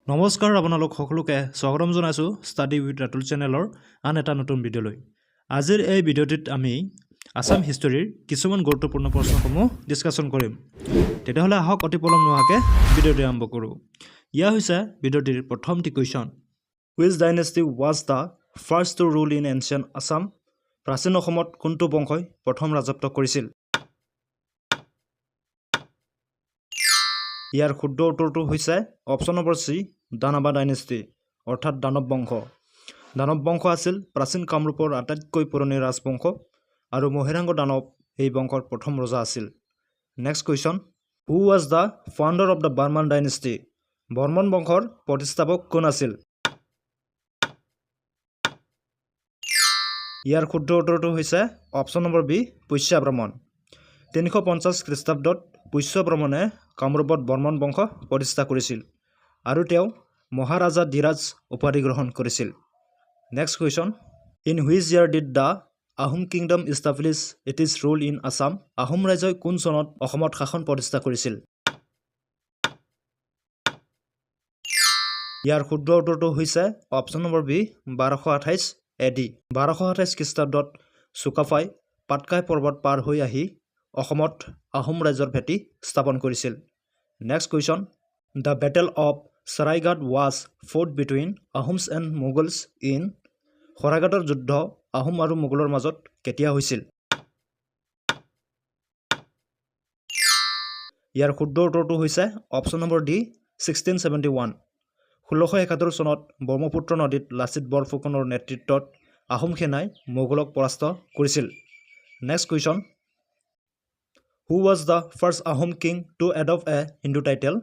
নমস্কাৰ আপোনালোক সকলোকে স্বাগতম জনাইছো ষ্টাডি উইথ ৰাতুল চেনেলৰ আন এটা নতুন ভিডিঅ'লৈ। আজিৰ এই ভিডিঅ'টিত আমি আসাম হিষ্টৰীৰ কিছুমান গুৰুত্বপূৰ্ণ প্ৰশ্নসমূহ ডিছকাশ্যন কৰিম। তেতিয়াহ'লে আহক অতি পলম নোহোৱাকৈ ভিডিঅ'টি আৰম্ভ কৰোঁ। ইয়া হৈছে ভিডিঅ'টিৰ প্ৰথমটি question. Which dynasty was the first to rule in ancient Assam? প্ৰাচীন অসমত কোনটো বংশই প্ৰথম ৰাজত্ব কৰিছিল? ইয়াৰ শুদ্ধ উত্তৰটো হৈছে অপশ্যন নম্বৰ চি, দানৱা ডাইনেষ্টি অৰ্থাৎ দানৱ বংশ। দানৱ বংশ আছিল প্ৰাচীন কামৰূপৰ আটাইতকৈ পুৰণি ৰাজবংশ আৰু মহিৰাংগ দানৱ এই বংশৰ প্ৰথম ৰজা আছিল। Next question, who was the founder of the Varman dynasty? Varman বংশৰ প্ৰতিষ্ঠাপক কোন আছিল? ইয়াৰ শুদ্ধ উত্তৰটো হৈছে অপশ্যন নম্বৰ বি, পুষ্যব্ৰহ্মণ। 350 খ্ৰীষ্টাব্দত পুষ্যব্ৰহ্মণে কামৰূপত বৰ্মন বংশ প্ৰতিষ্ঠা কৰিছিল আৰু তেওঁ মহাৰাজা ধীৰাজ উপাধি গ্ৰহণ কৰিছিল। Next question, in which year did the Ahom kingdom establish its rule in Assam? Ahom ৰাজ্যই কোন চনত অসমত শাসন প্ৰতিষ্ঠা কৰিছিল? ইয়াৰ শুদ্ধ উত্তৰটো হৈছে অপশ্যন নম্বৰ বি, 1228 AD। 1228 খ্ৰীষ্টাব্দত চুকাফাই পাটকাই পৰ্বত পাৰ হৈ আহি অসমত আহোম ৰাজ্যৰ ভেটি স্থাপন কৰিছিল। Next question, the battle of Saraighat was fought between Ahoms and Mughals in? শৰাইঘাটৰ যুদ্ধ আহোম আৰু মোগলৰ মাজত কেতিয়া হৈছিল? ইয়াৰ শুদ্ধ উত্তৰটো হৈছে অপশ্যন নম্বৰ ডি, 1671। 1671 চনত ব্ৰহ্মপুত্ৰ নদীত লাচিত বৰফুকনৰ নেতৃত্বত আহোম সেনাই মোগলক পৰাস্ত কৰিছিল। Next question, who was the first Ahom king to adopt a Hindu title?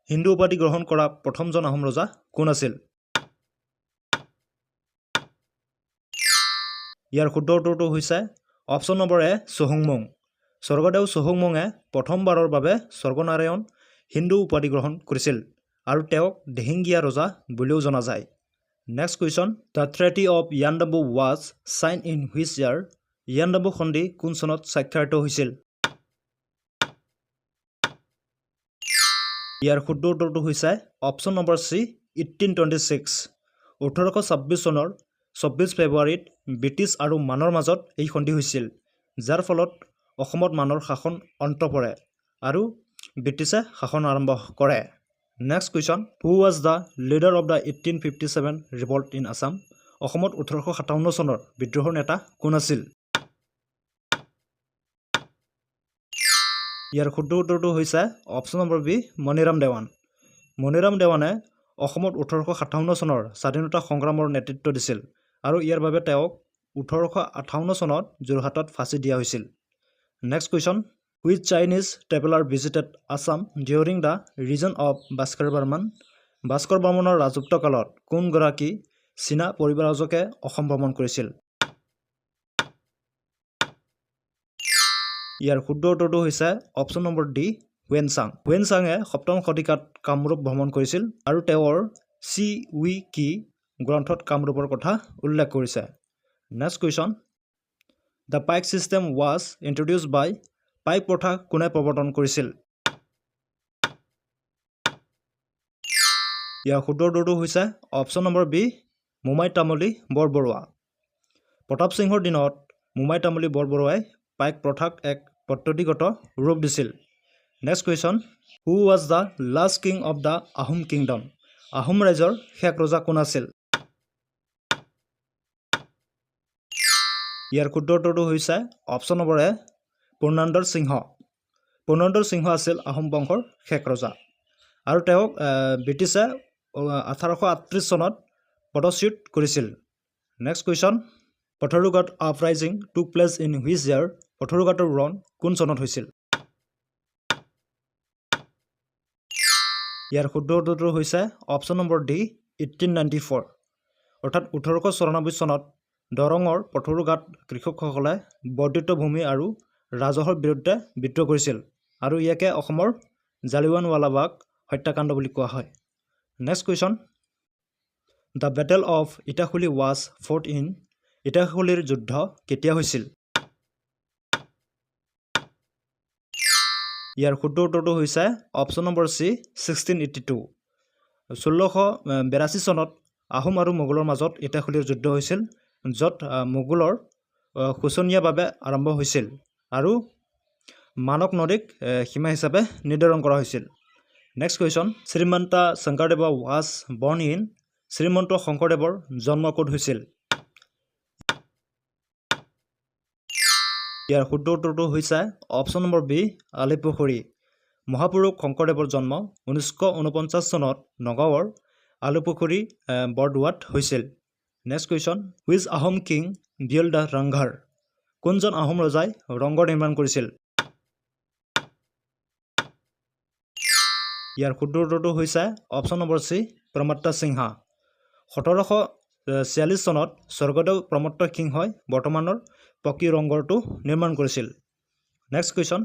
Hindu উপাধি গ্ৰহণ কৰা প্ৰথমজন আহোম ৰজা কোন আছিল? ইয়াৰ শুদ্ধ উত্তৰটো হৈছে অপশ্যন নম্বৰ এ, চুহুংমুং। স্বৰ্গদেউ চুহুংমুঙে প্ৰথমবাৰৰ বাবে স্বৰ্গনাৰায়ণ হিন্দু উপাধি গ্ৰহণ কৰিছিল আৰু তেওঁক দিহিঙীয়া ৰজা বুলিও জনা যায়। Next question, the treaty of Yandabo was signed in which year? Yandabo সন্ধি কোন চনত স্বাক্ষৰিত হৈছিল? ইয়াৰ শুদ্ধ উত্তৰটো হৈছে অপশ্যন নম্বৰ চি, 1826। 1826 চনৰ 24 ফেব্ৰুৱাৰীত ব্ৰিটিছ আৰু মানৰ মাজত এই সন্ধি হৈছিল, যাৰ ফলত অসমত মানৰ শাসন অন্ত পৰে আৰু ব্ৰিটিছে শাসন আৰম্ভ কৰে। Next question, who was the leader of the 1857 revolt in Assam? অসমত 1857 চনৰ বিদ্ৰোহৰ নেতা কোন আছিল? ইয়াৰ শুদ্ধ উত্তৰটো হৈছে option number B, Maniram Dewan. Maniram দেৱানে অসমত 1857 চনৰ স্বাধীনতা সংগ্ৰামৰ নেতৃত্ব দিছিল আৰু ইয়াৰ বাবে তেওঁক 1858 চনত যোৰহাটত ফাঁচি দিয়া হৈছিল। Next question, which Chinese traveller visited Assam during the reign of Bhaskar Varman? Bhaskar বৰ্মনৰ ৰাজত্বকালত কোনগৰাকী চীনা পৰিব্ৰাজকে অসম ভ্ৰমণ কৰিছিল? ইয়াৰ শুদ্ধ উত্তৰটো হৈছে অপশ্যন নম্বৰ ডি, হুৱেনচাং। হুৱেনচাঙে 7ম শতিকাত কামৰূপ ভ্ৰমণ কৰিছিল আৰু তেওঁৰ চি উই কি গ্ৰন্থত কামৰূপৰ কথা উল্লেখ কৰিছে। Next question, the paik system was introduced by? পাইক প্ৰথা কোনে প্ৰৱৰ্তন কৰিছিল? ইয়াৰ শুদ্ধ উত্তৰটো হৈছে অপশ্যন নম্বৰ বি, মোমাই তামুলী বৰবৰুৱা। প্ৰতাপ সিংহৰ দিনত মোমাই তামুলী বৰবৰুৱাই পাইক প্ৰথাক এক পদ্ধতিগত ৰূপ দিছিল। Next question, who was the last king of the Ahom kingdom? Ahom ৰাজ্যৰ শেষ ৰজা কোন আছিল? ইয়াৰ শুদ্ধ উত্তৰটো হৈছে অপশ্যন নম্বৰ এ, পূৰ্ণান্দৰ সিংহ। পূৰ্ণান্দৰ সিংহ আছিল আহোম বংশৰ শেষ ৰজা আৰু তেওঁক ব্ৰিটিছে 1838 চনত পদচ্যুত কৰিছিল। Next question, Patharughat uprising took place in which year? পথৰুঘাটৰ ৰণ কোন চনত হৈছিল? ইয়াৰ শুদ্ধ উত্তৰটো হৈছে অপশ্যন নম্বৰ ডি, 1894। অৰ্থাৎ 1894 চনত দৰঙৰ পথৰুঘাট কৃষকসকলে বৰ্ধিত ভূমি আৰু ৰাজহৰ বিৰুদ্ধে বিদ্ৰোহ কৰিছিল আৰু ইয়াকে অসমৰ জালিয়ানৱালাবাগ হত্যাকাণ্ড বুলি কোৱা হয়। Next question, the battle of Itakhuli was fought in? ইটাখুলিৰ যুদ্ধ কেতিয়া হৈছিল? ইয়াৰ শুদ্ধ উত্তৰটো হৈছে অপশ্যন নম্বৰ চি, 1682। 1682 চনত আহোম আৰু মোগলৰ মাজত ইটাখুলিৰ যুদ্ধ হৈছিল, য'ত মোগলৰ শোচনীয়ভাৱে আৰম্ভ হৈছিল আৰু মানক নদীক সীমা হিচাপে নিৰ্ধাৰণ কৰা হৈছিল। Next question, Srimanta Sankardev was বৰ্ণ ইন, শ্ৰীমন্ত শংকৰদেৱৰ জন্ম ক'ত হৈছিল? ইয়াৰ শুদ্ধ উত্তৰটো হৈছে অপশ্যন নম্বৰ বি, আলিপুখুৰী। মহাপুৰুষ শংকৰদেৱৰ জন্ম 1949 চনত নগাঁৱৰ আলিপুখুৰী বৰদোৱাত হৈছিল। Next question, which Ahom king build the Rang Ghar? কোনজন আহোম ৰজাই ৰংঘৰ নিৰ্মাণ কৰিছিল? ইয়াৰ শুদ্ধ উত্তৰটো হৈছে অপশ্যন নম্বৰ চি, প্ৰমত্ত সিংহা। 1746 চনত স্বৰ্গদেউ প্ৰমত্ত সিংহই বৰ্তমানৰ পকী ৰংঘৰটো নিৰ্মাণ কৰিছিল। Next question,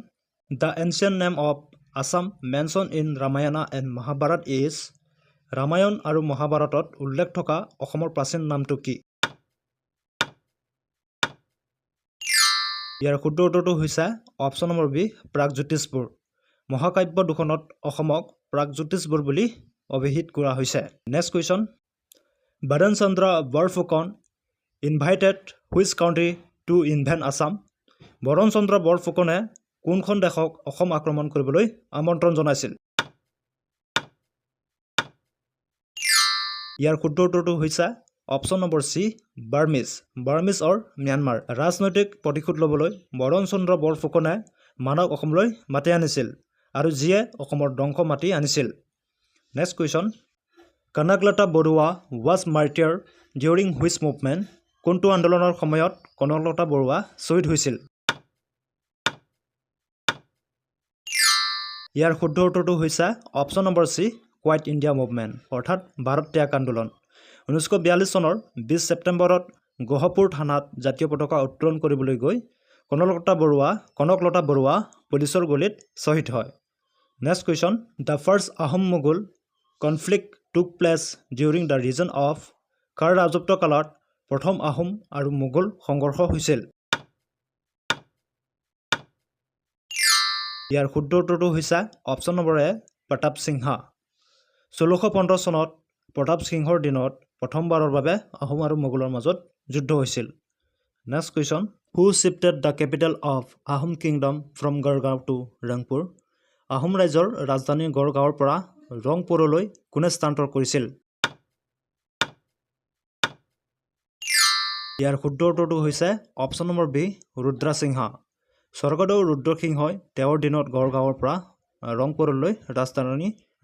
the ancient name of Assam mention in Ramayana and Mahabharata is, Ramayana আৰু মহাভাৰতত উল্লেখ থকা অসমৰ প্ৰাচীন নামটো কি? ইয়াৰ শুদ্ধ উত্তৰটো হৈছে অপশ্যন নম্বৰ বি, প্ৰাগজ্যোতিষপুৰ। মহাকাব্য দুখনত অসমক প্ৰাগজ্যোতিষপুৰ বুলি অভিহিত কৰা হৈছে। Next question, Badan Chandra Borphukan invited which country to invade Assam? বৰণ চন্দ্ৰ বৰফুকনে কোনখন দেশক অসম আক্ৰমণ কৰিবলৈ আমন্ত্ৰণ জনাইছিল? ইয়াৰ শুদ্ধ উত্তৰটো হৈছে option number C, Burmese. Burmese or Myanmar. ৰাজনৈতিক প্ৰতিশোধ ল'বলৈ বৰণ চন্দ্ৰ বৰফুকনে মানক অসমলৈ মাতি আনিছিল আৰু যিয়ে অসমৰ ধ্বংস মাতি আনিছিল। Next question, Kanaklata Barua was martyr during which movement? কোনটো আন্দোলনৰ সময়ত কনকলতা বৰুৱা শ্বহীদ হৈছিল? ইয়াৰ শুদ্ধ উত্তৰটো হৈছে option number C, quiet India movement, অৰ্থাৎ ভাৰত ত্যাগ আন্দোলন। 1942 চনৰ 20 ছেপ্টেম্বৰত গহপুৰ থানাত জাতীয় পতাকা উত্তোলন কৰিবলৈ গৈ কনকলতা বৰুৱা পুলিচৰ গুলীত শ্বহীদ হয়। Next question, the first Ahom Mughal conflict took place during the reign of, কাৰ ৰাজত্ব কালত প্ৰথম আহোম আৰু মোগল সংঘৰ্ষ হৈছিল? ইয়াৰ শুদ্ধ উত্তৰটো হৈছে অপশ্যন নম্বৰ এ, প্ৰতাপ সিংহা। 1615 চনত প্ৰতাপ সিংহৰ দিনত প্ৰথমবাৰৰ বাবে আহোম আৰু মোগলৰ মাজত যুদ্ধ হৈছিল। Next question, who shifted the capital of Ahom kingdom from Gargaon to Rangpur? Ahom ৰাজ্যৰ ৰাজধানী গড়গাঁৱৰ পৰা ৰংপুৰলৈ কোনে স্থানান্তৰ কৰিছিল? ইয়াৰ শুদ্ধ উত্তৰটো হৈছে option number B, Rudrasingha. Swargadeo ৰুদ্ৰসিংহই তেওঁৰ দিনত গড়গাঁৱৰ পৰা ৰংপুৰলৈ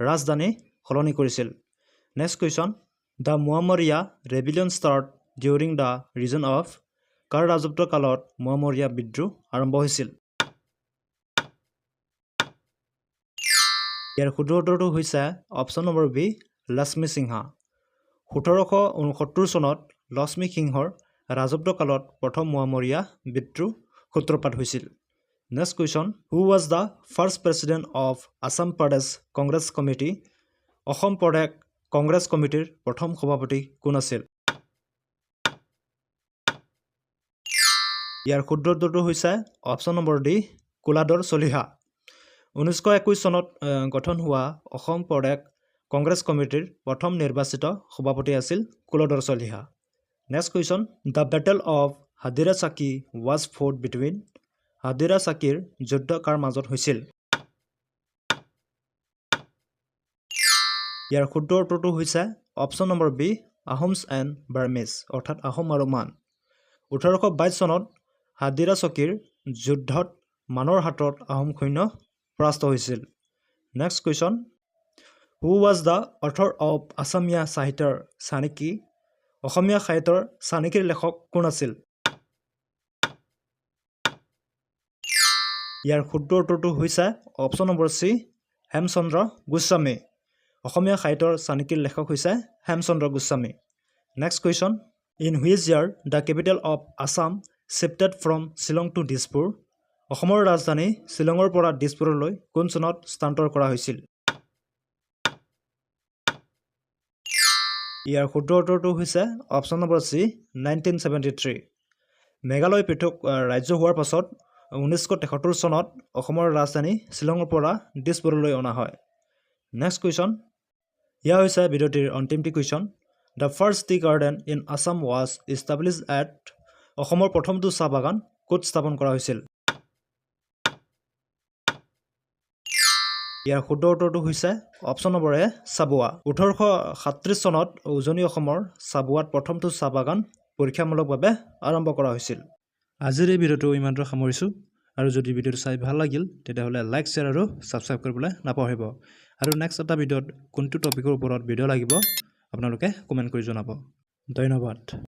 ৰাজধানী সলনি কৰিছিল। Next question, the Moamoria rebellion start during the reign of, কাৰ ৰাজত্ব কালত মোৱামৰীয়া বিদ্ৰোহ আৰম্ভ হৈছিল? ইয়াৰ শুদ্ধ উত্তৰটো হৈছে option number B, Lakshmi Singha. 1769 চনত লক্ষ্মী সিংহৰ ৰাজত্ব কালত প্ৰথম মোৱামৰীয়া বিদ্ৰোহ সূত্ৰপাত হৈছিল। Next question, who was the first president of Assam Pradesh Congress committee? Asom Pradesh Congress কমিটিৰ প্ৰথম সভাপতি কোন আছিল? ইয়াৰ শুদ্ধ উত্তৰটো হৈছে option number D, Kuladhar Chaliha. 1921 চনত গঠন হোৱা অসম প্ৰদেশ কংগ্ৰেছ কমিটিৰ প্ৰথম নিৰ্বাচিত সভাপতি আছিল Kuladhar Chaliha. Next question, the battle of Hadira Chowki was fought between? হাদিৰা চাকিৰ যুদ্ধ কাৰ মাজত হৈছিল? ইয়াৰ শুদ্ধ উত্তৰটো হৈছে option number B, Ahoms and Burmese, অৰ্থাৎ আহোম আৰু মান। 1822 চনত হাদিৰা চকীৰ যুদ্ধত মানৰ হাতত আহোম সৈন্য পৰাস্ত হৈছিল। Next question, who was the author of Asomiya সাহিত্যৰ চানেকি? অসমীয়া সাহিত্যৰ চানেকিৰ লেখক কোন আছিল? ইয়াৰ শুদ্ধ উত্তৰটো হৈছে option number C, Hemchandra Goswami. Asomiya সাহিত্যৰ চানেকিৰ লেখক হৈছে Hemchandra Goswami. Next question, in which year the capital of Assam shifted from Shillong to Dispur? অসমৰ ৰাজধানী শ্বিলঙৰ পৰা দিছপুৰলৈ কোন চনত স্থানান্তৰ কৰা হৈছিল? ইয়াৰ শুদ্ধ উত্তৰটো হৈছে অপশ্যন নম্বৰ চি, 1973। মেঘালয় পৃথক ৰাজ্য হোৱাৰ পাছত 1973 চনত অসমৰ ৰাজধানী শ্বিলঙৰ পৰা দিছপুৰলৈ অনা হয়। নেক্সট কুৱেশ্যন, ইয়া হৈছে ভিডিঅ'টিৰ অন্তিমটি question the first tea garden in Assam was establish at অসমৰ প্ৰথমটো চাহ বাগান ক'ত স্থাপন কৰা হৈছিল ইয়াৰ শুদ্ধ উত্তৰটো হৈছে অপশ্যন নম্বৰ এ চাবুৱা 1837 চনত উজনি অসমৰ চাবুৱাত প্ৰথমটো চাহ বাগান পৰীক্ষামূলকভাৱে আৰম্ভ কৰা হৈছিল আজিৰ এই ভিডিঅ'টো ইমানটো সামৰিছোঁ আৰু যদি ভিডিঅ'টো চাই ভাল লাগিল তেতিয়াহ'লে লাইক শ্বেয়াৰ আৰু ছাবস্ক্ৰাইব কৰিবলৈ নাপাহৰিব আৰু নেক্সট এটা ভিডিঅ'ত কোনটো টপিকৰ ওপৰত ভিডিঅ' লাগিব আপোনালোকে কমেণ্ট কৰি জনাব ধন্যবাদ